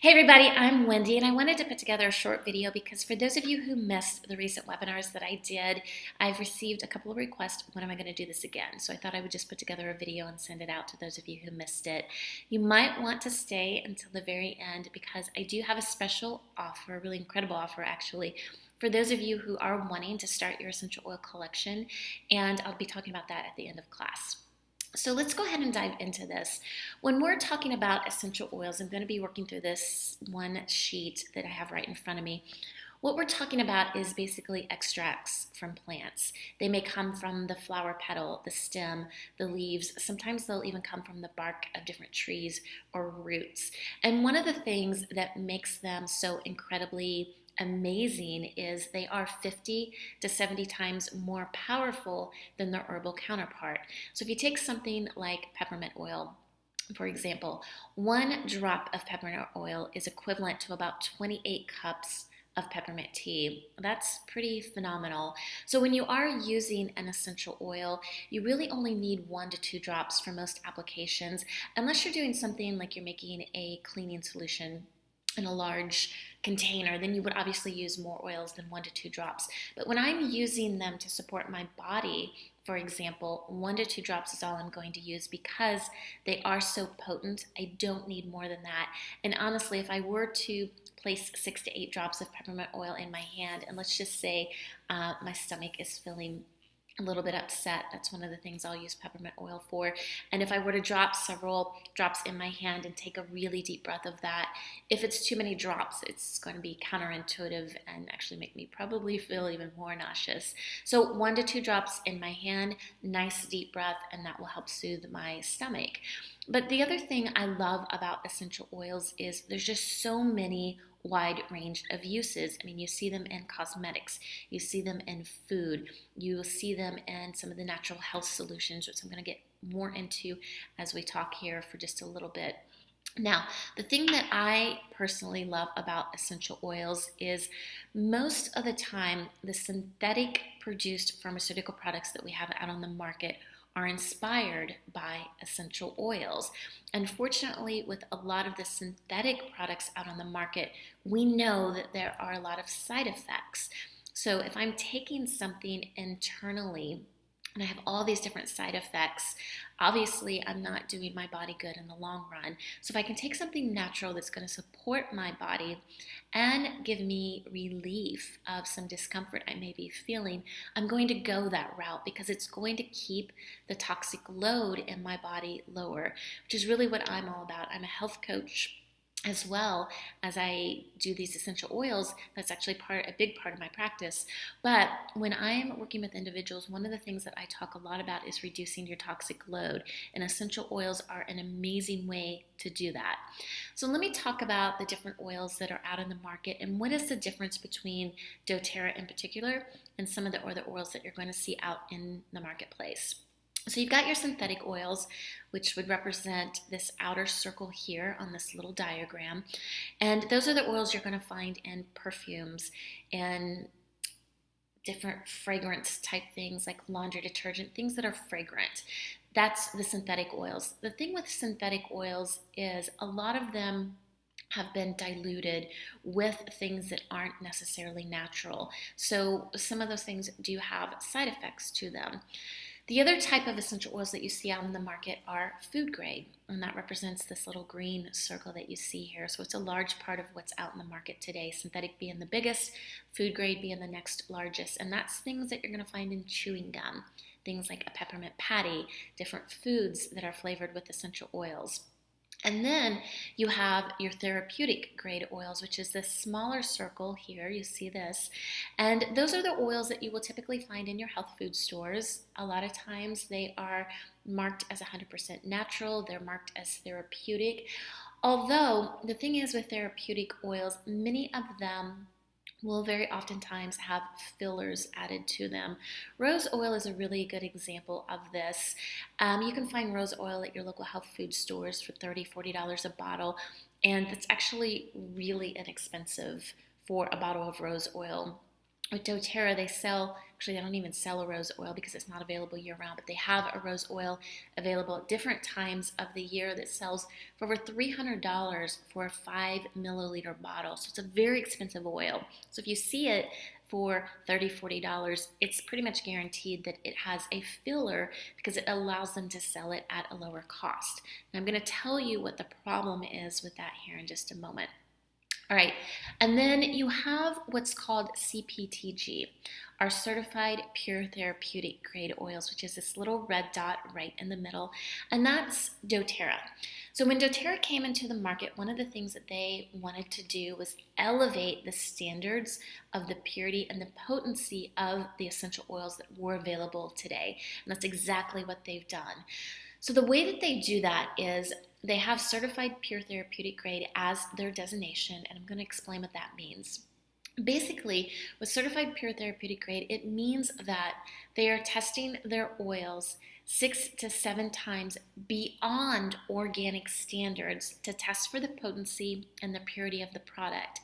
Hey everybody, I'm Wendy and I wanted to put together a short video because for those of you who missed the recent webinars that I did, I've received a couple of requests, when am I going to do this again? So I thought I would just put together a video and send it out to those of you who missed it. You might want to stay until the very end because I do have a special offer, a really incredible offer actually, for those of you who are wanting to start your essential oil collection, and I'll be talking about that at the end of class. So let's go ahead and dive into this. When we're talking about essential oils, I'm going to be working through this one sheet that I have right in front of me. What we're talking about is basically extracts from plants. They may come from the flower petal, the stem, the leaves. Sometimes they'll even come from the bark of different trees or roots. And one of the things that makes them so incredibly amazing is they are 50 to 70 times more powerful than their herbal counterpart. So if you take something like peppermint oil, for example, 1 drop of peppermint oil is equivalent to about 28 cups of peppermint tea. That's pretty phenomenal. So when you are using an essential oil, you really only need 1 to 2 drops for most applications, unless you're doing something like you're making a cleaning solution in a large container, then you would obviously use more oils than 1 to 2 drops. But when I'm using them to support my body, for example, 1 to 2 drops is all I'm going to use because they are so potent. I don't need more than that. And honestly, if I were to place 6 to 8 drops of peppermint oil in my hand, and let's just say my stomach is feeling a little bit upset, that's one of the things I'll use peppermint oil for. And if I were to drop several drops in my hand and take a really deep breath of that, if it's too many drops, it's going to be counterintuitive and actually make me probably feel even more nauseous. So 1 to 2 drops in my hand, nice deep breath, and that will help soothe my stomach. But the other thing I love about essential oils is there's just so many wide range of uses. I mean, you see them in cosmetics, you see them in food, you see them in some of the natural health solutions, which I'm going to get more into as we talk here for just a little bit. Now, the thing that I personally love about essential oils is most of the time the synthetic produced pharmaceutical products that we have out on the market are inspired by essential oils. Unfortunately, with a lot of the synthetic products out on the market, we know that there are a lot of side effects. So if I'm taking something internally and I have all these different side effects, obviously I'm not doing my body good in the long run. So if I can take something natural that's going to support my body and give me relief of some discomfort I may be feeling, I'm going to go that route because it's going to keep the toxic load in my body lower, which is really what I'm all about. I'm a health coach as well as I do these essential oils. That's actually a big part of my practice. But when I'm working with individuals, one of the things that I talk a lot about is reducing your toxic load, and essential oils are an amazing way to do that. So let me talk about the different oils that are out in the market and what is the difference between doTERRA in particular and some of the other oils that you're going to see out in the marketplace. So you've got your synthetic oils, which would represent this outer circle here on this little diagram. And those are the oils you're going to find in perfumes and different fragrance type things like laundry detergent, things that are fragrant. That's the synthetic oils. The thing with synthetic oils is a lot of them have been diluted with things that aren't necessarily natural. So some of those things do have side effects to them. The other type of essential oils that you see out in the market are food grade, and that represents this little green circle that you see here. So it's a large part of what's out in the market today, synthetic being the biggest, food grade being the next largest, and that's things that you're going to find in chewing gum, things like a peppermint patty, different foods that are flavored with essential oils. And then you have your therapeutic grade oils, which is this smaller circle here. You see this. And those are the oils that you will typically find in your health food stores. A lot of times they are marked as 100% natural. They're marked as therapeutic. Although the thing is with therapeutic oils, many of them will very oftentimes have fillers added to them. Rose oil is a really good example of this. You can find rose oil at your local health food stores for $30, $40 a bottle, and it's actually really inexpensive for a bottle of rose oil. with doTERRA, actually they don't even sell a rose oil because it's not available year round, but they have a rose oil available at different times of the year that sells for over $300 for a 5 milliliter bottle. So it's a very expensive oil. So if you see it for $30, $40, it's pretty much guaranteed that it has a filler because it allows them to sell it at a lower cost. And I'm going to tell you what the problem is with that here in just a moment. All right, and then you have what's called CPTG, our Certified Pure Therapeutic Grade Oils, which is this little red dot right in the middle, and that's doTERRA. So when doTERRA came into the market, one of the things that they wanted to do was elevate the standards of the purity and the potency of the essential oils that were available today, and that's exactly what they've done. So the way that they do that is they have certified pure therapeutic grade as their designation, and I'm going to explain what that means. Basically, with certified pure therapeutic grade, it means that they are testing their oils 6 to 7 times beyond organic standards to test for the potency and the purity of the product.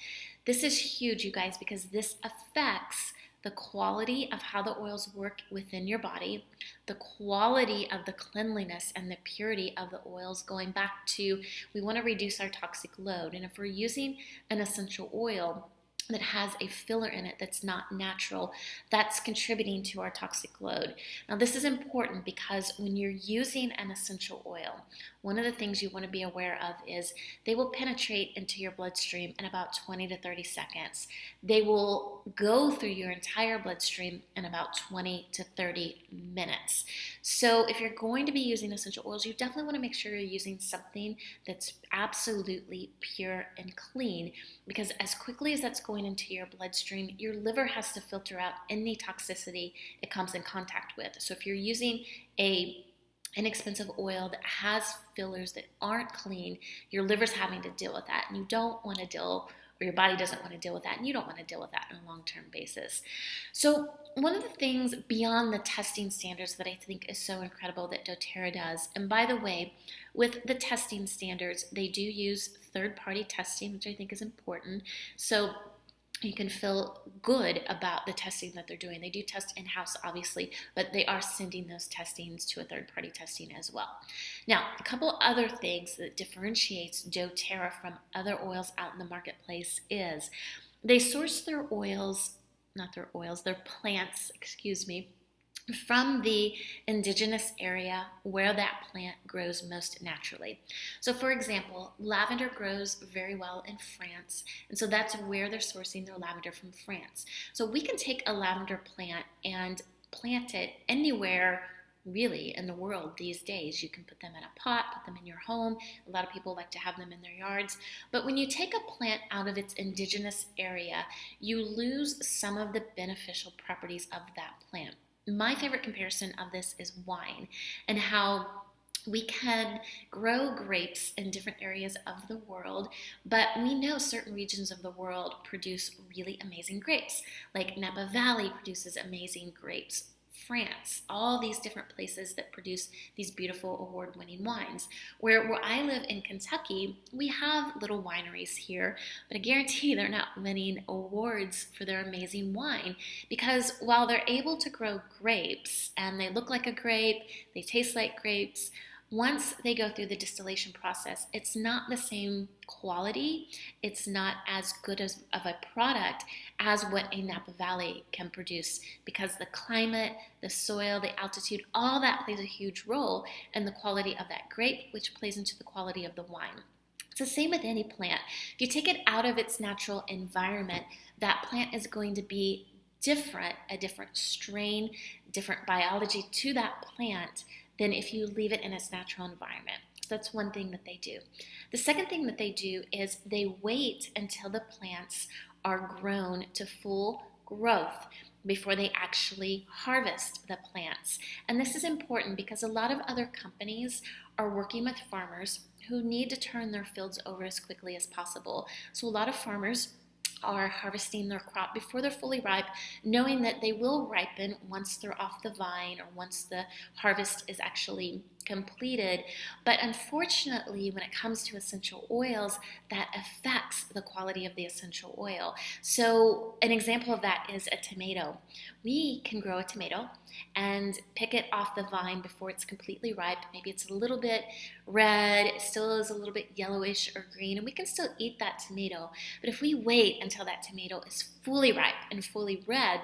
This is huge, you guys, because this affects the quality of how the oils work within your body, the quality of the cleanliness and the purity of the oils, going back to we want to reduce our toxic load. And if we're using an essential oil that has a filler in it that's not natural, that's contributing to our toxic load. Now, this is important because when you're using an essential oil, one of the things you want to be aware of is they will penetrate into your bloodstream in about 20 to 30 seconds. They will go through your entire bloodstream in about 20 to 30 minutes. So if you're going to be using essential oils, you definitely want to make sure you're using something that's absolutely pure and clean, because as quickly as that's going into your bloodstream, your liver has to filter out any toxicity it comes in contact with. So if you're using an inexpensive oil that has fillers that aren't clean, your liver's having to deal with that, and you don't want to deal, or your body doesn't want to deal with that, and you don't want to deal with that on a long-term basis. So one of the things beyond the testing standards that I think is so incredible that doTERRA does, and by the way, with the testing standards, they do use third-party testing, which I think is important. So you can feel good about the testing that they're doing. They do test in-house, obviously, but they are sending those testings to a third-party testing as well. Now, a couple other things that differentiates doTERRA from other oils out in the marketplace is they source their plants, from the indigenous area where that plant grows most naturally. So for example, lavender grows very well in France, and so that's where they're sourcing their lavender, from France. So we can take a lavender plant and plant it anywhere really in the world these days. You can put them in a pot, put them in your home. A lot of people like to have them in their yards. But when you take a plant out of its indigenous area, you lose some of the beneficial properties of that plant. My favorite comparison of this is wine, and how we can grow grapes in different areas of the world, but we know certain regions of the world produce really amazing grapes. Like Napa Valley produces amazing grapes. France, all these different places that produce these beautiful award-winning wines. Where I live in Kentucky, we have little wineries here, but I guarantee they're not winning awards for their amazing wine, because while they're able to grow grapes and they look like a grape, they taste like grapes, once they go through the distillation process, it's not the same quality, it's not as good of a product as what a Napa Valley can produce, because the climate, the soil, the altitude, all that plays a huge role in the quality of that grape, which plays into the quality of the wine. It's the same with any plant. If you take it out of its natural environment, that plant is going to be different, a different strain, different biology to that plant than if you leave it in its natural environment. So that's one thing that they do. The second thing that they do is they wait until the plants are grown to full growth before they actually harvest the plants. And this is important because a lot of other companies are working with farmers who need to turn their fields over as quickly as possible. So a lot of farmers are harvesting their crop before they're fully ripe, knowing that they will ripen once they're off the vine or once the harvest is actually completed. But unfortunately, when it comes to essential oils, that affects the quality of the essential oil. So an example of that is a tomato. We can grow a tomato and pick it off the vine before it's completely ripe. Maybe it's a little bit red, it still is a little bit yellowish or green, and we can still eat that tomato. But if we wait until that tomato is fully ripe and fully red,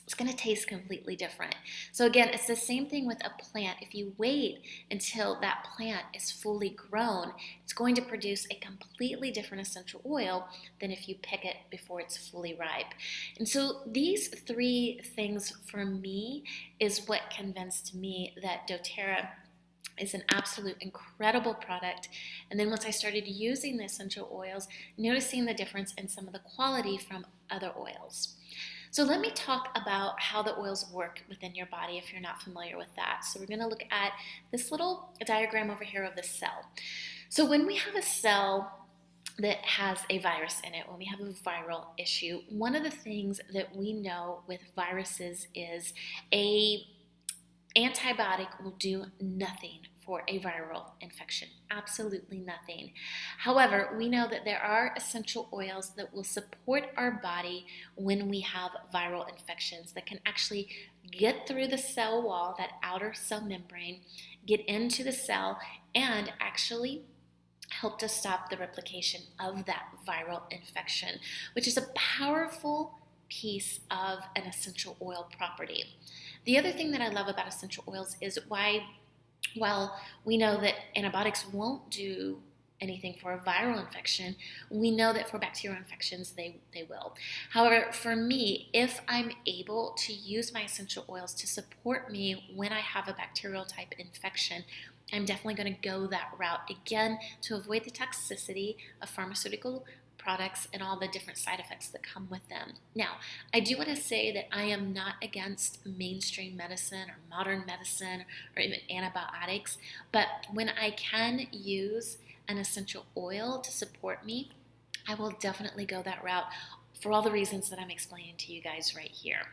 it's going to taste completely different. So again, it's the same thing with a plant. If you wait until that plant is fully grown, it's going to produce a completely different essential oil than if you pick it before it's fully ripe. And so these three things for me is what convinced me that doTERRA is an absolute incredible product. And then once I started using the essential oils, noticing the difference in some of the quality from other oils. So let me talk about how the oils work within your body if you're not familiar with that. So we're going to look at this little diagram over here of the cell. So when we have a cell that has a virus in it, when we have a viral issue, one of the things that we know with viruses is a antibiotic will do nothing for a viral infection, absolutely nothing. However, we know that there are essential oils that will support our body when we have viral infections that can actually get through the cell wall, that outer cell membrane, get into the cell, and actually help to stop the replication of that viral infection, which is a powerful piece of an essential oil property. The other thing that I love about essential oils is while we know that antibiotics won't do anything for a viral infection, we know that for bacterial infections they will. However, for me, if I'm able to use my essential oils to support me when I have a bacterial type infection, I'm definitely going to go that route, again, to avoid the toxicity of pharmaceutical products and all the different side effects that come with them. Now, I do want to say that I am not against mainstream medicine or modern medicine or even antibiotics, but when I can use an essential oil to support me, I will definitely go that route for all the reasons that I'm explaining to you guys right here.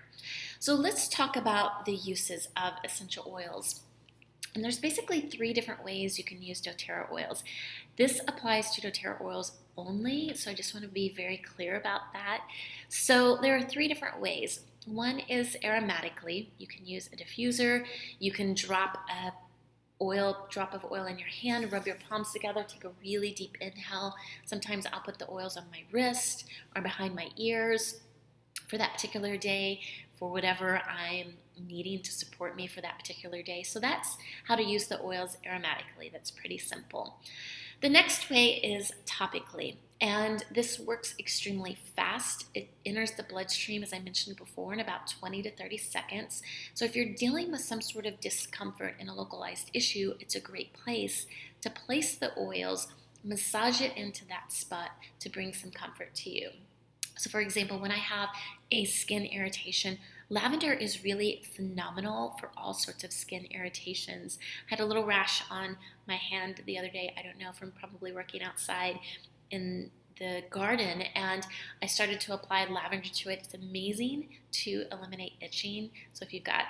So let's talk about the uses of essential oils. And there's basically three different ways you can use doTERRA oils. This applies to doTERRA oils only, so I just want to be very clear about that. So there are three different ways. One is aromatically. You can use a diffuser. You can drop a drop of oil in your hand, rub your palms together, take a really deep inhale. Sometimes I'll put the oils on my wrist or behind my ears for that particular day, for whatever I'm needing to support me for that particular day. So that's how to use the oils aromatically. That's pretty simple. The next way is topically, and this works extremely fast. It enters the bloodstream, as I mentioned before, in about 20 to 30 seconds. So if you're dealing with some sort of discomfort in a localized issue, it's a great place to place the oils, massage it into that spot to bring some comfort to you. So for example, when I have a skin irritation, lavender is really phenomenal for all sorts of skin irritations. I had a little rash on my hand the other day, I don't know, from probably working outside in the garden, and I started to apply lavender to it. It's amazing to eliminate itching. So if you've got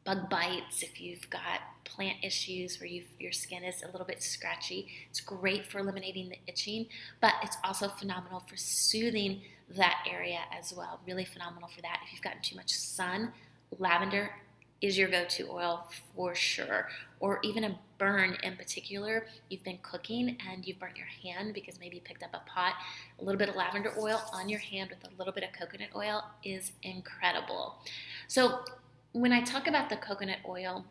bug bites, if you've got plant issues where your skin is a little bit scratchy, it's great for eliminating the itching, but it's also phenomenal for soothing that area as well. Really phenomenal for that. If you've gotten too much sun, lavender is your go-to oil for sure. Or even a burn in particular. You've been cooking and you've burnt your hand because maybe you picked up a pot. A little bit of lavender oil on your hand with a little bit of coconut oil is incredible. So when I talk about the coconut oil,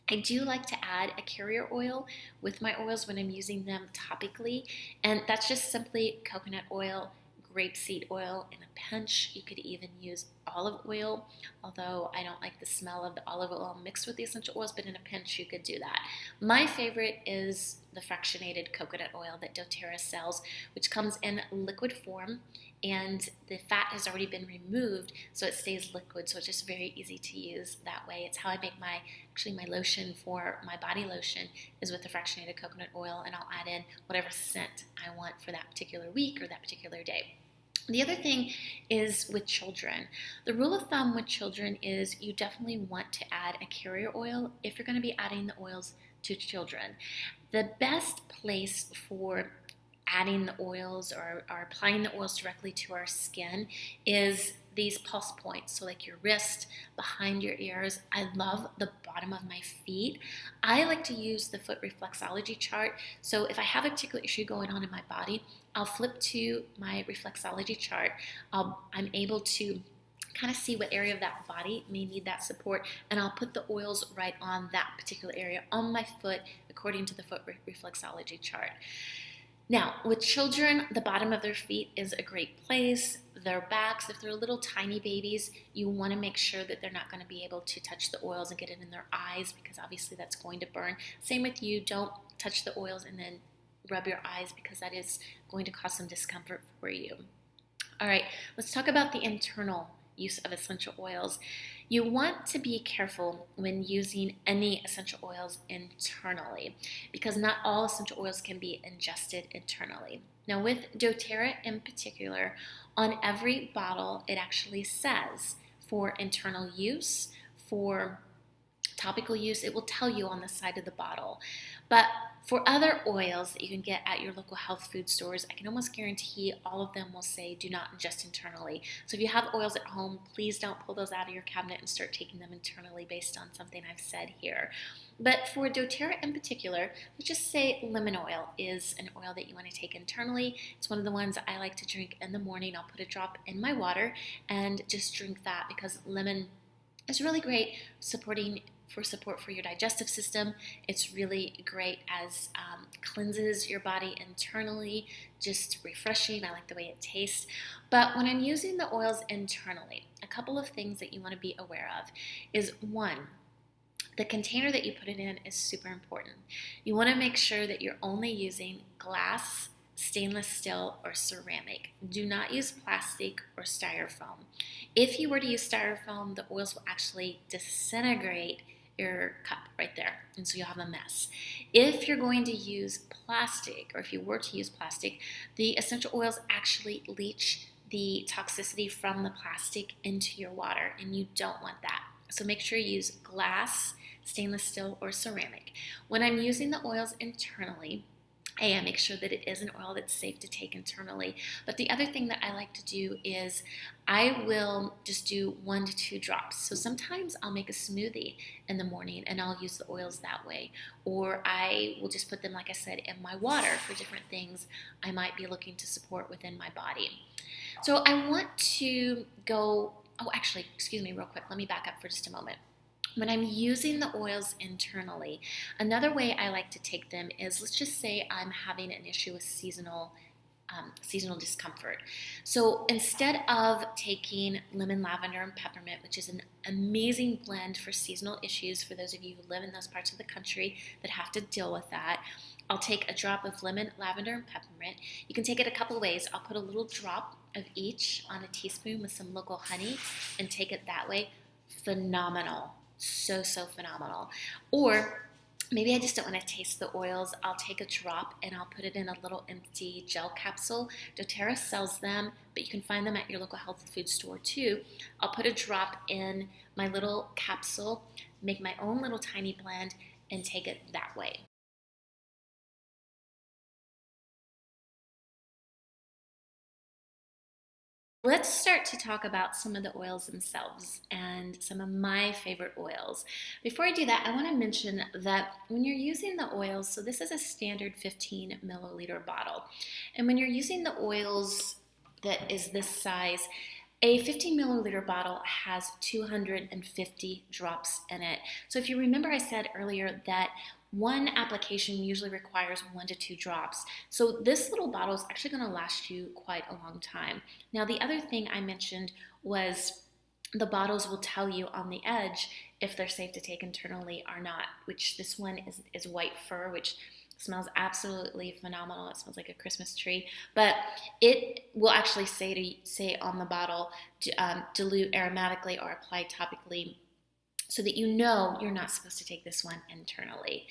I do like to add a carrier oil with my oils when I'm using them topically, and that's just simply coconut oil, grapeseed oil in a pinch. You could even use olive oil, although I don't like the smell of the olive oil mixed with the essential oils, but in a pinch you could do that. My favorite is the fractionated coconut oil that doTERRA sells, which comes in liquid form, and the fat has already been removed, so it stays liquid, so it's just very easy to use that way. It's how I make my lotion for my body lotion is with the fractionated coconut oil, and I'll add in whatever scent I want for that particular week or that particular day. The other thing is with children. The rule of thumb with children is you definitely want to add a carrier oil if you're going to be adding the oils to children. The best place for adding the oils or applying the oils directly to our skin is these pulse points. So like your wrist, behind your ears. I love the bottom of my feet. I like to use the foot reflexology chart. So if I have a particular issue going on in my body, I'll flip to my reflexology chart. I'm able to kind of see what area of that body may need that support, and I'll put the oils right on that particular area on my foot according to the foot reflexology chart. Now, with children, the bottom of their feet is a great place. Their backs, if they're little tiny babies, you want to make sure that they're not going to be able to touch the oils and get it in their eyes, because obviously that's going to burn. Same with you, don't touch the oils and then rub your eyes, because that is going to cause some discomfort for you. All right, let's talk about the internal use of essential oils. You want to be careful when using any essential oils internally, because not all essential oils can be ingested internally. Now with doTERRA in particular, on every bottle it actually says for internal use, for topical use, it will tell you on the side of the bottle. But for other oils that you can get at your local health food stores, I can almost guarantee all of them will say do not ingest internally. So if you have oils at home, please don't pull those out of your cabinet and start taking them internally based on something I've said here. But for doTERRA in particular, let's just say lemon oil is an oil that you want to take internally. It's one of the ones I like to drink in the morning. I'll put a drop in my water and just drink that, because lemon is really great for support for your digestive system. It's really great as cleanses your body internally, just refreshing. I like the way it tastes. But when I'm using the oils internally, a couple of things that you want to be aware of is, one, the container that you put it in is super important. You want to make sure that you're only using glass, stainless steel, or ceramic. Do not use plastic or styrofoam. If you were to use styrofoam, the oils will actually disintegrate your cup right there, and so you'll have a mess. If you're going to use plastic, or if you were to use plastic, the essential oils actually leach the toxicity from the plastic into your water, and you don't want that. So make sure you use glass, stainless steel, or ceramic. When I'm using the oils internally, I make sure that it is an oil that's safe to take internally. But the other thing that I like to do is I will just do 1 to 2 drops. So sometimes I'll make a smoothie in the morning and I'll use the oils that way. Or I will just put them, like I said, in my water for different things I might be looking to support within my body. So I want to go, excuse me real quick. Let me back up for just a moment. When I'm using the oils internally, another way I like to take them is, let's just say I'm having an issue with seasonal discomfort. So instead of taking lemon, lavender, and peppermint, which is an amazing blend for seasonal issues for those of you who live in those parts of the country that have to deal with that, I'll take a drop of lemon, lavender, and peppermint. You can take it a couple ways. I'll put a little drop of each on a teaspoon with some local honey and take it that way. Phenomenal. So phenomenal. Or maybe I just don't want to taste the oils. I'll take a drop and I'll put it in a little empty gel capsule. doTERRA sells them, but you can find them at your local health food store too. I'll put a drop in my little capsule, make my own little tiny blend, and take it that way. Let's start to talk about some of the oils themselves and some of my favorite oils. Before I do that, I want to mention that when you're using the oils, so this is a standard 15 milliliter bottle, and when you're using the oils that is this size, a 15 milliliter bottle has 250 drops in it. So if you remember, I said earlier that one application usually requires 1 to 2 drops. So this little bottle is actually going to last you quite a long time. Now, the other thing I mentioned was the bottles will tell you on the edge if they're safe to take internally or not, which this one is white fir, which smells absolutely phenomenal. It smells like a Christmas tree, but it will actually say on the bottle, dilute aromatically or apply topically, so that you know you're not supposed to take this one internally.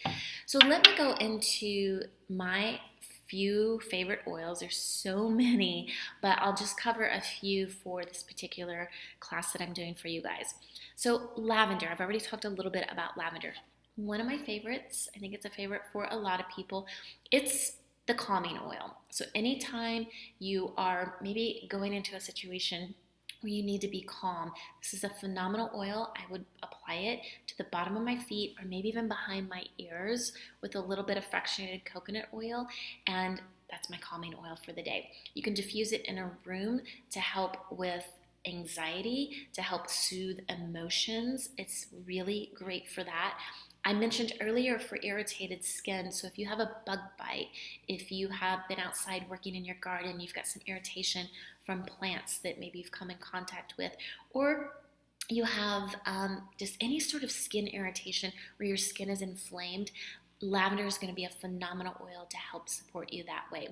So let me go into my few favorite oils. There's so many, but I'll just cover a few for this particular class that I'm doing for you guys. So lavender, I've already talked a little bit about lavender. One of my favorites, I think it's a favorite for a lot of people, it's the calming oil. So anytime you are maybe going into a situation where you need to be calm, this is a phenomenal oil. I would apply it to the bottom of my feet or maybe even behind my ears with a little bit of fractionated coconut oil, and that's my calming oil for the day. You can diffuse it in a room to help with anxiety, to help soothe emotions. It's really great for that. I mentioned earlier for irritated skin, so if you have a bug bite, if you have been outside working in your garden, you've got some irritation from plants that maybe you've come in contact with, or you have just any sort of skin irritation where your skin is inflamed, lavender is going to be a phenomenal oil to help support you that way.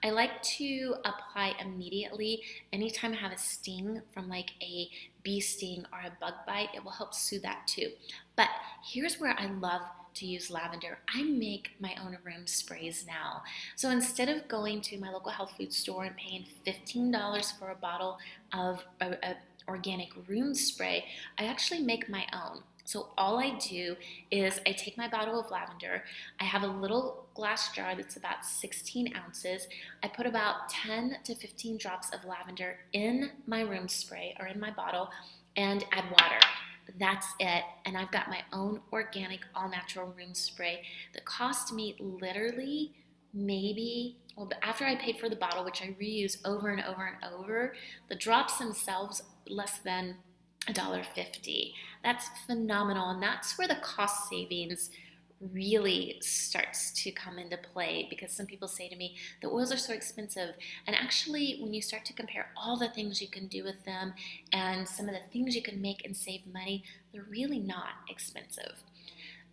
I like to apply immediately anytime I have a sting from like a bee sting or a bug bite. It will help soothe that too. But here's where I love to use lavender. I make my own room sprays now. So instead of going to my local health food store and paying $15 for a bottle of a organic room spray, I actually make my own. So all I do is I take my bottle of lavender, I have a little glass jar that's about 16 ounces, I put about 10 to 15 drops of lavender in my room spray or in my bottle and add water. That's it, and I've got my own organic all-natural room spray that cost me literally maybe, well, after I paid for the bottle, which I reuse over and over and over, the drops themselves less than $1.50. That's phenomenal, and that's where the cost savings really starts to come into play, because some people say to me the oils are so expensive, and actually when you start to compare all the things you can do with them and some of the things you can make and save money, they're really not expensive.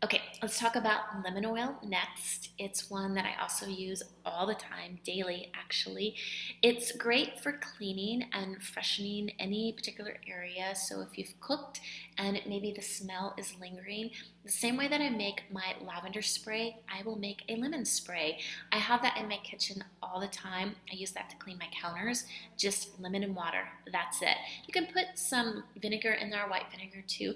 Okay, let's talk about lemon oil next. It's one that I also use all the time, daily actually. It's great for cleaning and freshening any particular area. So if you've cooked and maybe the smell is lingering, the same way that I make my lavender spray, I will make a lemon spray. I have that in my kitchen all the time. I use that to clean my counters, just lemon and water. That's it. You can put some vinegar in there, white vinegar too.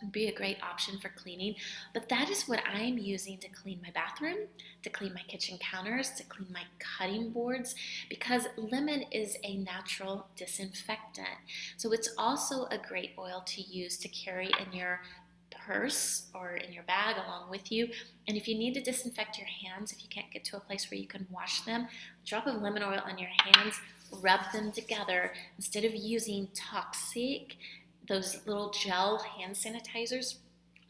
Would be a great option for cleaning, but that is what I'm using to clean my bathroom, to clean my kitchen counters, to clean my cutting boards, because lemon is a natural disinfectant. So it's also a great oil to use to carry in your purse or in your bag along with you. And if you need to disinfect your hands, if you can't get to a place where you can wash them, a drop of lemon oil on your hands, rub them together. Instead of using toxic, those little gel hand sanitizers,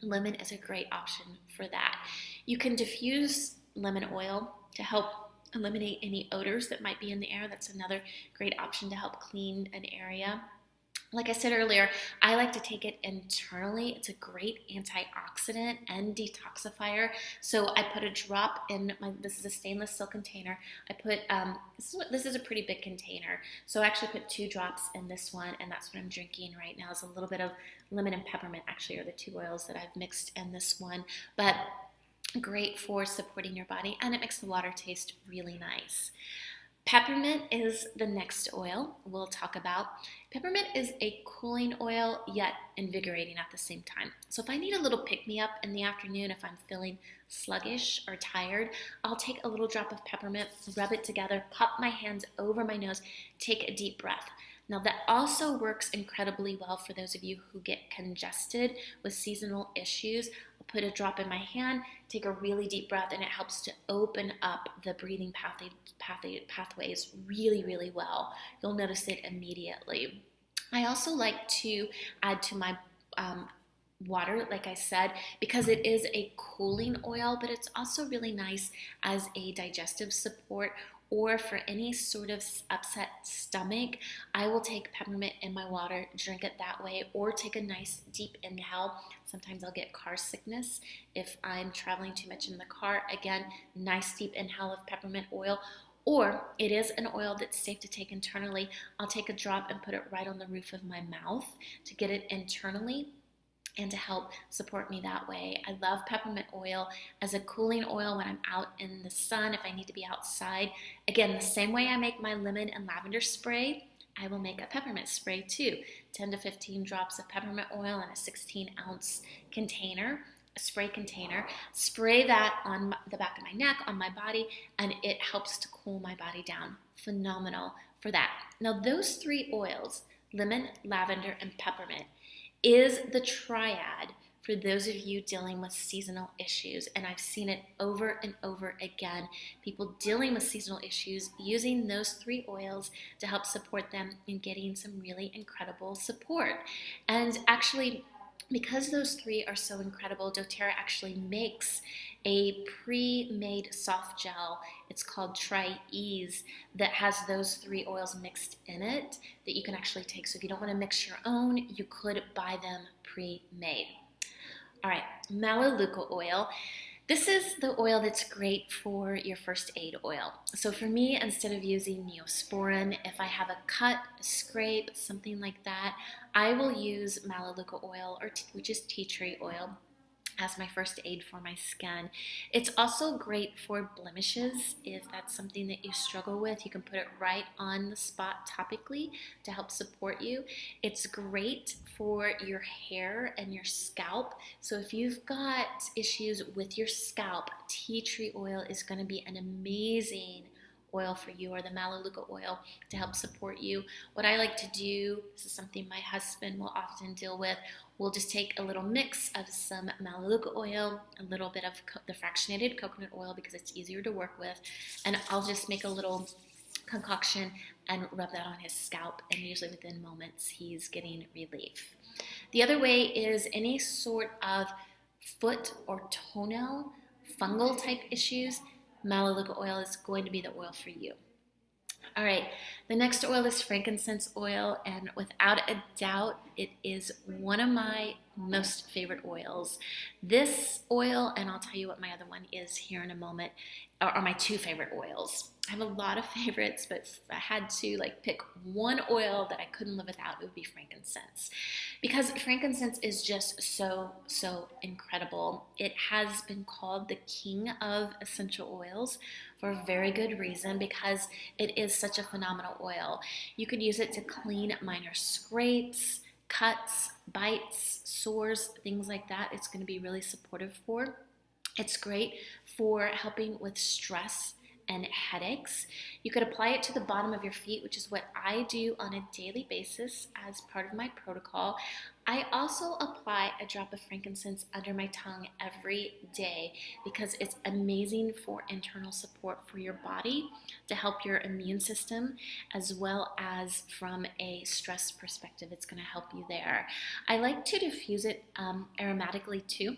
lemon is a great option for that. You can diffuse lemon oil to help eliminate any odors that might be in the air. That's another great option to help clean an area. Like I said earlier, I like to take it internally. It's a great antioxidant and detoxifier. So I put a drop in this is a stainless steel container. I put, this is a pretty big container. So I actually put 2 drops in this one, and that's what I'm drinking right now. Is a little bit of lemon and peppermint actually are the 2 oils that I've mixed in this one. But great for supporting your body, and it makes the water taste really nice. Peppermint is the next oil we'll talk about. Peppermint is a cooling oil, yet invigorating at the same time. So if I need a little pick-me-up in the afternoon, if I'm feeling sluggish or tired, I'll take a little drop of peppermint, rub it together, cup my hands over my nose, take a deep breath. Now that also works incredibly well for those of you who get congested with seasonal issues. I'll put a drop in my hand, take a really deep breath, and it helps to open up the breathing pathways really, really well. You'll notice it immediately. I also like to add to my water, like I said, because it is a cooling oil, but it's also really nice as a digestive support, or for any sort of upset stomach. I will take peppermint in my water, drink it that way, or take a nice deep inhale. Sometimes I'll get car sickness if I'm traveling too much in the car. Again, nice deep inhale of peppermint oil. Or it is an oil that's safe to take internally. I'll take a drop and put it right on the roof of my mouth to get it internally and to help support me that way. I love peppermint oil as a cooling oil when I'm out in the sun, if I need to be outside. Again, the same way I make my lemon and lavender spray, I will make a peppermint spray too. 10 to 15 drops of peppermint oil in a 16-ounce container. spray container, spray that on the back of my neck, on my body, and it helps to cool my body down. Phenomenal for that. Now, those 3 oils, lemon, lavender, and peppermint, is the triad for those of you dealing with seasonal issues. And I've seen it over and over again. People dealing with seasonal issues using those 3 oils to help support them in getting some really incredible support. And actually, because those 3 are so incredible, doTERRA actually makes a pre-made soft gel. It's called Tri-Ease, that has those 3 oils mixed in it that you can actually take. So if you don't want to mix your own, you could buy them pre-made. All right, Melaleuca oil. This is the oil that's great for your first aid oil. So for me, instead of using Neosporin, if I have a cut, a scrape, something like that, I will use Melaleuca oil, which is tea tree oil, as my first aid for my skin. It's also great for blemishes. If that's something that you struggle with, you can put it right on the spot topically to help support you. It's great for your hair and your scalp. So if you've got issues with your scalp, tea tree oil is going to be an amazing oil for you, or the Melaleuca oil, to help support you. What I like to do, this is something my husband will often deal with, we'll just take a little mix of some Melaleuca oil, a little bit of the fractionated coconut oil because it's easier to work with, and I'll just make a little concoction and rub that on his scalp, and usually within moments he's getting relief. The other way is any sort of foot or toenail fungal type issues. Melaleuca oil is going to be the oil for you. All right, the next oil is frankincense oil, and without a doubt, it is one of my most favorite oils. This oil, and I'll tell you what my other one is here in a moment, are my 2 favorite oils. I have a lot of favorites, but if I had to pick one oil that I couldn't live without, it would be frankincense. Because frankincense is just so incredible. It has been called the king of essential oils for a very good reason, because it is such a phenomenal oil. You could use it to clean minor scrapes, cuts, bites, sores, things like that. It's going to be really supportive for. It's great for helping with stress and headaches. You could apply it to the bottom of your feet, which is what I do on a daily basis as part of my protocol. I also apply a drop of frankincense under my tongue every day because it's amazing for internal support for your body, to help your immune system, as well as from a stress perspective. It's going to help you there. I like to diffuse it aromatically too,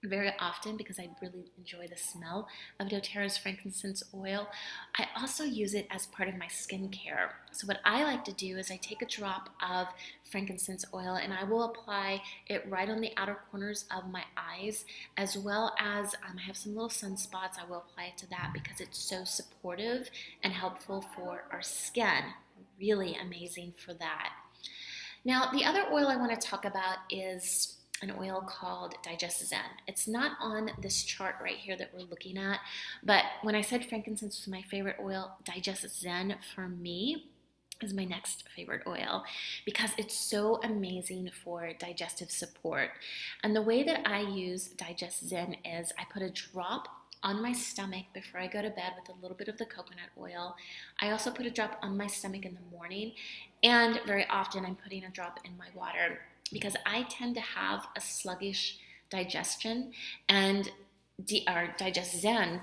very often, because I really enjoy the smell of doTERRA's frankincense oil. I also use it as part of my skincare. So what I like to do is I take a drop of frankincense oil and I will apply it right on the outer corners of my eyes, as well as I have some little sunspots. I will apply it to that because it's so supportive and helpful for our skin. Really amazing for that. Now, the other oil I want to talk about is an oil called Digest Zen. It's not on this chart right here that we're looking at, but when I said frankincense was my favorite oil, Digest Zen for me is my next favorite oil because it's so amazing for digestive support. And the way that I use Digest Zen is I put a drop on my stomach before I go to bed with a little bit of the coconut oil. I also put a drop on my stomach in the morning, and very often I'm putting a drop in my water, because I tend to have a sluggish digestion, and our Digest Zen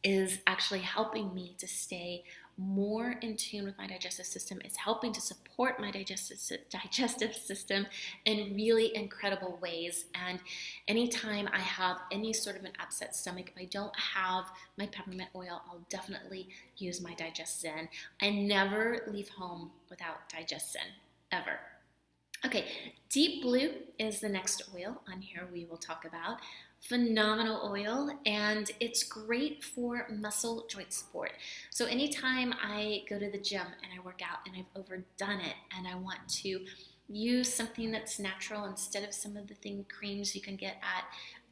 is actually helping me to stay more in tune with my digestive system. It's helping to support my digestive system in really incredible ways. And anytime I have any sort of an upset stomach, if I don't have my peppermint oil, I'll definitely use my Digest Zen. I never leave home without Digest Zen, ever. Okay, Deep Blue is the next oil on here we will talk about. Phenomenal oil, and it's great for muscle joint support. So anytime I go to the gym and I work out and I've overdone it and I want to use something that's natural instead of some of the creams you can get at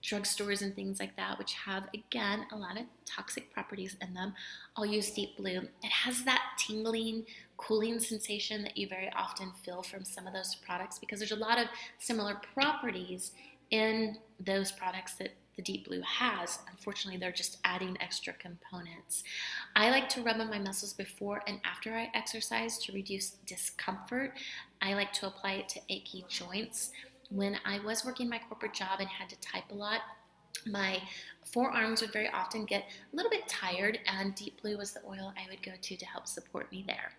drugstores and things like that, which have, again, a lot of toxic properties in them, I'll use Deep Blue. It has that tingling, cooling sensation that you very often feel from some of those products because there's a lot of similar properties in those products that the Deep Blue has. Unfortunately, they're just adding extra components. I like to rub on my muscles before and after I exercise to reduce discomfort. I like to apply it to achy joints. When I was working my corporate job and had to type a lot, my forearms would very often get a little bit tired, and Deep Blue was the oil I would go to help support me there.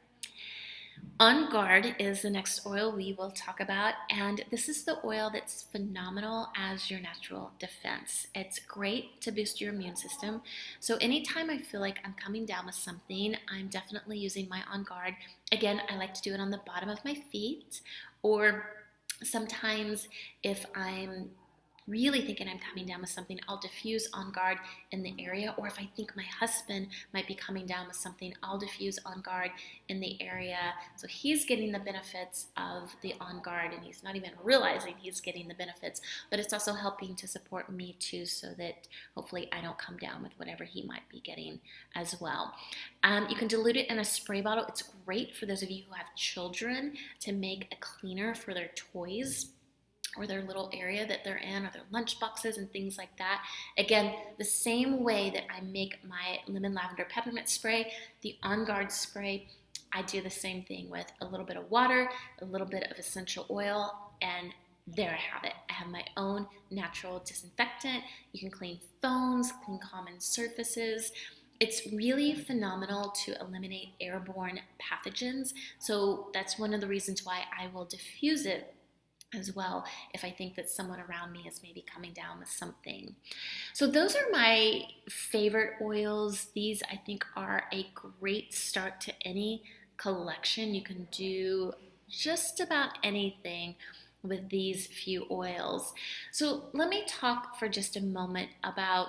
On Guard is the next oil we will talk about, and this is the oil that's phenomenal as your natural defense. It's great to boost your immune system. So anytime I feel like I'm coming down with something, I'm definitely using my On Guard. Again, I like to do it on the bottom of my feet, or sometimes if I'm really thinking I'm coming down with something, I'll diffuse On Guard in the area. Or if I think my husband might be coming down with something, I'll diffuse On Guard in the area. So he's getting the benefits of the On Guard, and he's not even realizing he's getting the benefits, but it's also helping to support me too, so that hopefully I don't come down with whatever he might be getting as well. You can dilute it in a spray bottle. It's great for those of you who have children to make a cleaner for their toys or their little area that they're in, or their lunch boxes and things like that. Again, the same way that I make my lemon lavender peppermint spray, the On Guard spray, I do the same thing with a little bit of water, a little bit of essential oil, and there I have it. I have my own natural disinfectant. You can clean phones, clean common surfaces. It's really phenomenal to eliminate airborne pathogens. So that's one of the reasons why I will diffuse it as well if I think that someone around me is maybe coming down with something. So those are my favorite oils. These I think are a great start to any collection. You can do just about anything with these few oils. So let me talk for just a moment about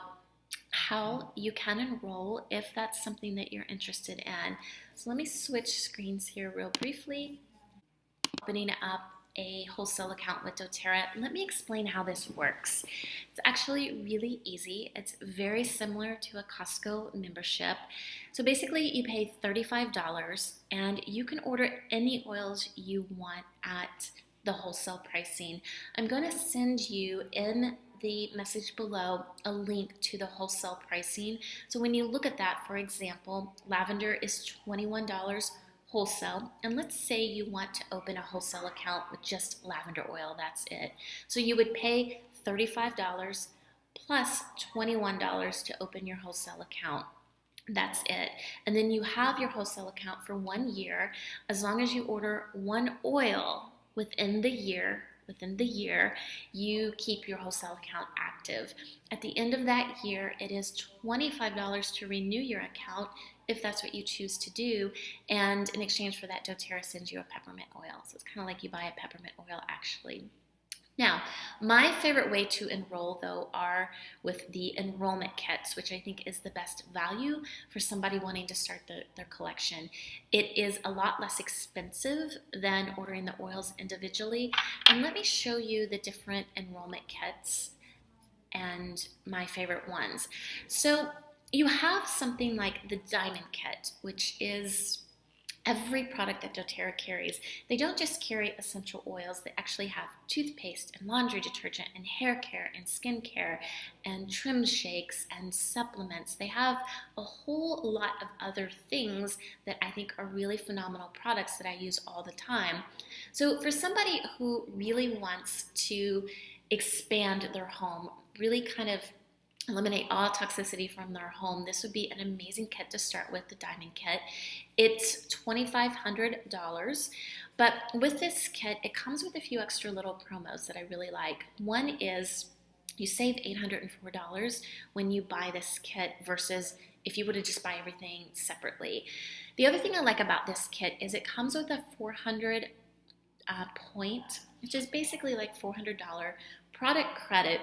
how you can enroll if that's something that you're interested in. So let me switch screens here real briefly. Opening up a wholesale account with doTERRA. Let me explain how this works. It's actually really easy. It's very similar to a Costco membership. So basically you pay $35 and you can order any oils you want at the wholesale pricing. I'm going to send you in the message below a link to the wholesale pricing. So when you look at that, for example, lavender is $21 wholesale, and let's say you want to open a wholesale account with just lavender oil, that's it. So you would pay $35 plus $21 to open your wholesale account. That's it. And then you have your wholesale account for 1 year. As long as you order one oil within the year, you keep your wholesale account active. At the end of that year, it is $25 to renew your account if that's what you choose to do, and in exchange for that, doTERRA sends you a peppermint oil. So it's kind of like you buy a peppermint oil actually. Now, my favorite way to enroll, though, are with the enrollment kits, which I think is the best value for somebody wanting to start their collection. It is a lot less expensive than ordering the oils individually. And let me show you the different enrollment kits and my favorite ones. So you have something like the Diamond Kit, which is every product that doTERRA carries. They don't just carry essential oils, they actually have toothpaste and laundry detergent and hair care and skin care and trim shakes and supplements. They have a whole lot of other things that I think are really phenomenal products that I use all the time. So for somebody who really wants to expand their home, really kind of eliminate all toxicity from their home, this would be an amazing kit to start with, the Diamond Kit. It's $2,500, but with this kit, it comes with a few extra little promos that I really like. One is you save $804 when you buy this kit versus if you were to just buy everything separately. The other thing I like about this kit is it comes with a 400 point, which is basically like $400 product credit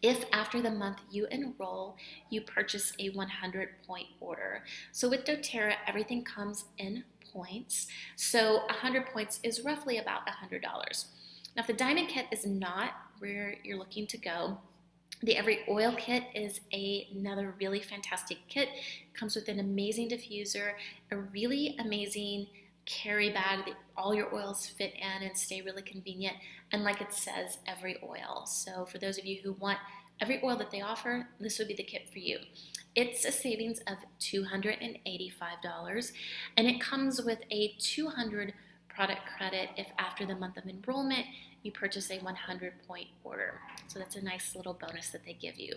if after the month you enroll, you purchase a 100 point order. So with doTERRA, everything comes in points. So 100 points is roughly about $100. Now, if the Diamond Kit is not where you're looking to go, the Every Oil Kit is another really fantastic kit. It comes with an amazing diffuser, a really amazing carry bag that all your oils fit in and stay really convenient. And like it says, every oil. So for those of you who want every oil that they offer, this would be the kit for you. It's a savings of $285, and it comes with a 200 product credit if after the month of enrollment you purchase a 100-point order. So that's a nice little bonus that they give you.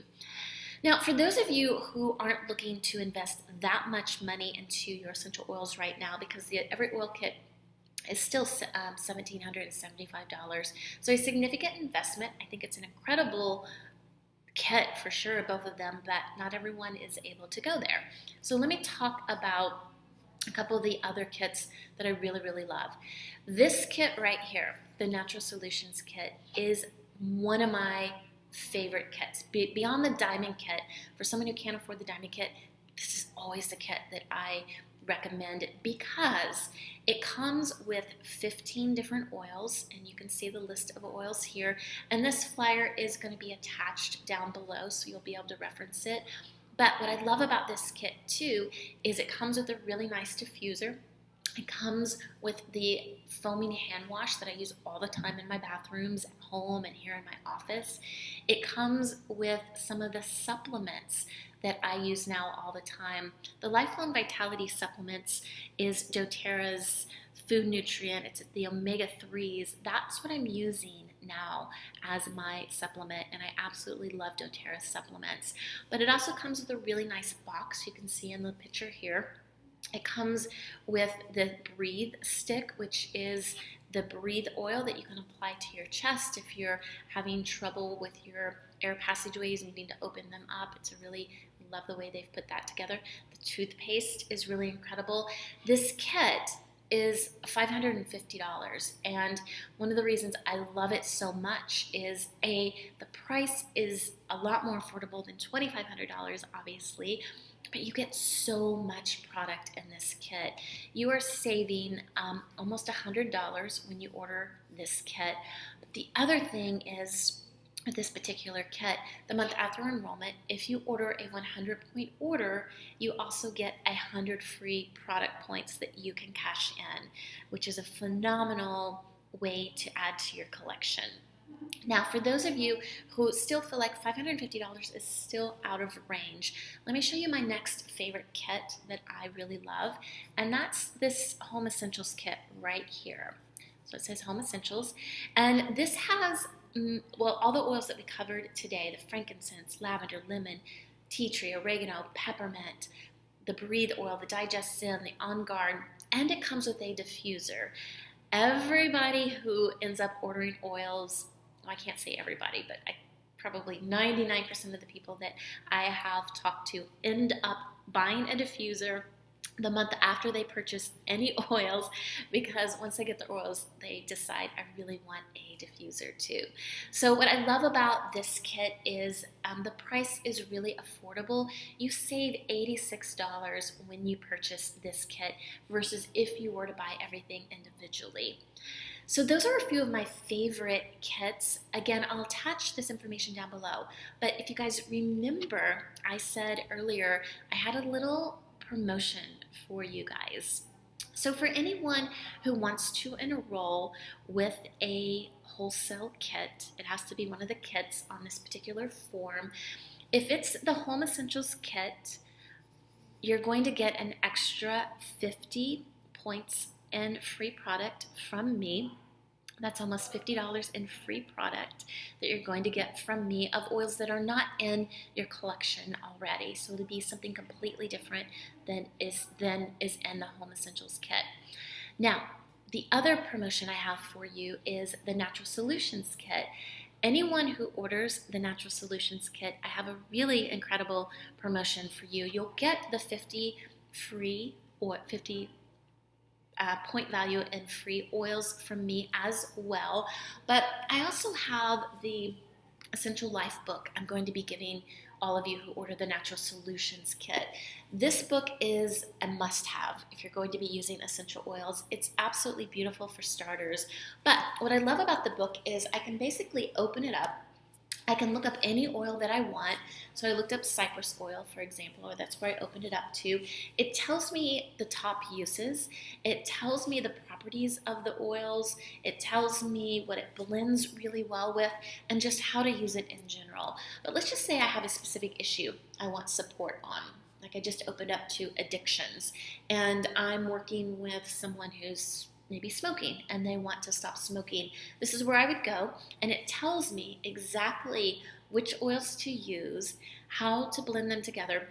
Now, for those of you who aren't looking to invest that much money into your essential oils right now, because the Every Oil Kit is still $1,775, so a significant investment. I think it's an incredible kit for sure, both of them, but not everyone is able to go there. So let me talk about a couple of the other kits that I really, really love. This kit right here, the Natural Solutions Kit, is one of my favorite kits. Beyond the Diamond Kit, for someone who can't afford the Diamond Kit, this is always the kit that I recommend because it comes with 15 different oils, and you can see the list of oils here, and this flyer is going to be attached down below, so you'll be able to reference it. But what I love about this kit too is it comes with a really nice diffuser. It comes with the foaming hand wash that I use all the time in my bathrooms, at home, and here in my office. It comes with some of the supplements that I use now all the time. The Lifelong Vitality supplements is doTERRA's food nutrient. It's the omega-3s. That's what I'm using now as my supplement, and I absolutely love doTERRA supplements. But it also comes with a really nice box you can see in the picture here. It comes with the Breathe Stick, which is the breathe oil that you can apply to your chest if you're having trouble with your air passageways and needing to open them up. It's a really, love the way they've put that together. The toothpaste is really incredible. This kit is $550, and one of the reasons I love it so much is the price is a lot more affordable than $2,500, obviously, but you get so much product in this kit. You are saving almost $100 when you order this kit. But the other thing is, with this particular kit, the month after enrollment, if you order a 100-point order, you also get 100 free product points that you can cash in, which is a phenomenal way to add to your collection. Now, for those of you who still feel like $550 is still out of range, let me show you my next favorite kit that I really love, and that's this Home Essentials kit right here. So it says Home Essentials, and this has all the oils that we covered today: the frankincense, lavender, lemon, tea tree, oregano, peppermint, the Breathe oil, the Digest Zen, the On Guard, and it comes with a diffuser. Everybody who ends up ordering oils, well, I can't say everybody, but probably 99% of the people that I have talked to end up buying a diffuser the month after they purchase any oils, because once they get the oils, they decide, I really want a diffuser too. So what I love about this kit is the price is really affordable. You save $86 when you purchase this kit versus if you were to buy everything individually. So those are a few of my favorite kits. Again, I'll attach this information down below. But if you guys remember, I said earlier I had a little promotion for you guys. So for anyone who wants to enroll with a wholesale kit, it has to be one of the kits on this particular form. If it's the Home Essentials kit, you're going to get an extra 50 points in free product from me. That's almost $50 in free product that you're going to get from me of oils that are not in your collection already. So it'll be something completely different than is in the Home Essentials kit. Now, the other promotion I have for you is the Natural Solutions kit. Anyone who orders the Natural Solutions kit, I have a really incredible promotion for you. You'll get the 50 free or 50 point value in free oils from me as well. But I also have the Essential Life book I'm going to be giving all of you who order the Natural Solutions kit. This book is a must-have if you're going to be using essential oils. It's absolutely beautiful for starters. But what I love about the book is I can basically open it up I can look up any oil that I want. So I looked up cypress oil, for example, or that's where I opened it up to. It tells me the top uses. It tells me the properties of the oils. It tells me what it blends really well with and just how to use it in general. But let's just say I have a specific issue I want support on. Like I just opened up to addictions, and I'm working with someone who's maybe smoking and they want to stop smoking. This is where I would go, and it tells me exactly which oils to use, how to blend them together,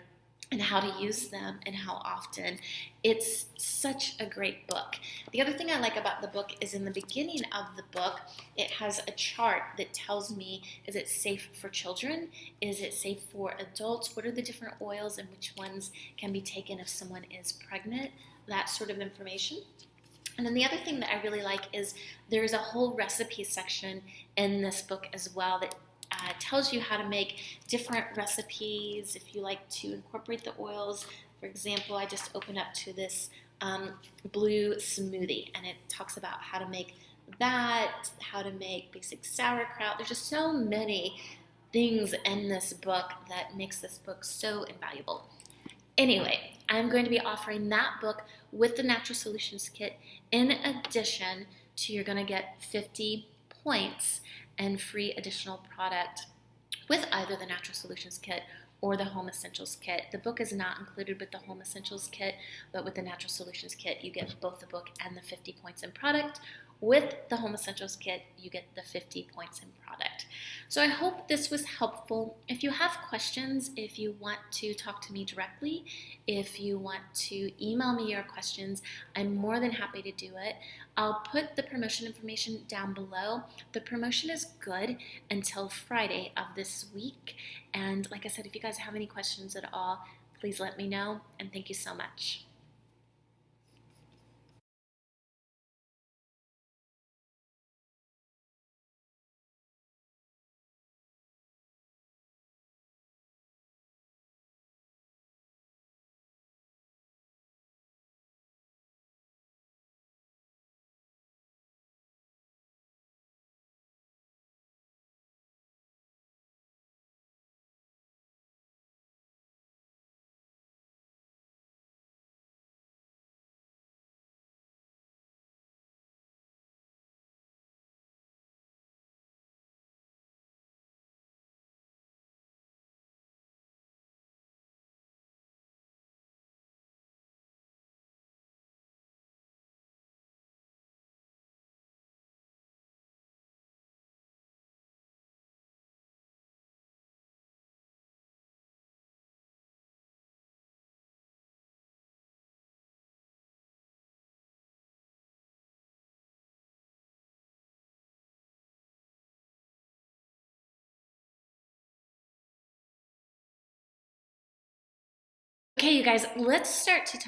and how to use them and how often. It's such a great book. The other thing I like about the book is in the beginning of the book, it has a chart that tells me, is it safe for children? Is it safe for adults? What are the different oils and which ones can be taken if someone is pregnant? That sort of information. And then the other thing that I really like is there's a whole recipe section in this book as well that tells you how to make different recipes if you like to incorporate the oils. For example, I just opened up to this blue smoothie, and it talks about how to make that, how to make basic sauerkraut. There's just so many things in this book that makes this book so invaluable. Anyway, I'm going to be offering that book with the Natural Solutions Kit in addition to you're going to get 50 points and free additional product with either the Natural Solutions Kit or the Home Essentials Kit. The book is not included with the Home Essentials Kit, but with the Natural Solutions Kit, you get both the book and the 50 points in product. With the Home Essentials Kit, you get the 50 points in product. So I hope this was helpful. If you have questions, if you want to talk to me directly, if you want to email me your questions, I'm more than happy to do it. I'll put the promotion information down below. The promotion is good until Friday of this week. And like I said, if you guys have any questions at all, please let me know. And thank you so much. Okay, you guys, let's start to talk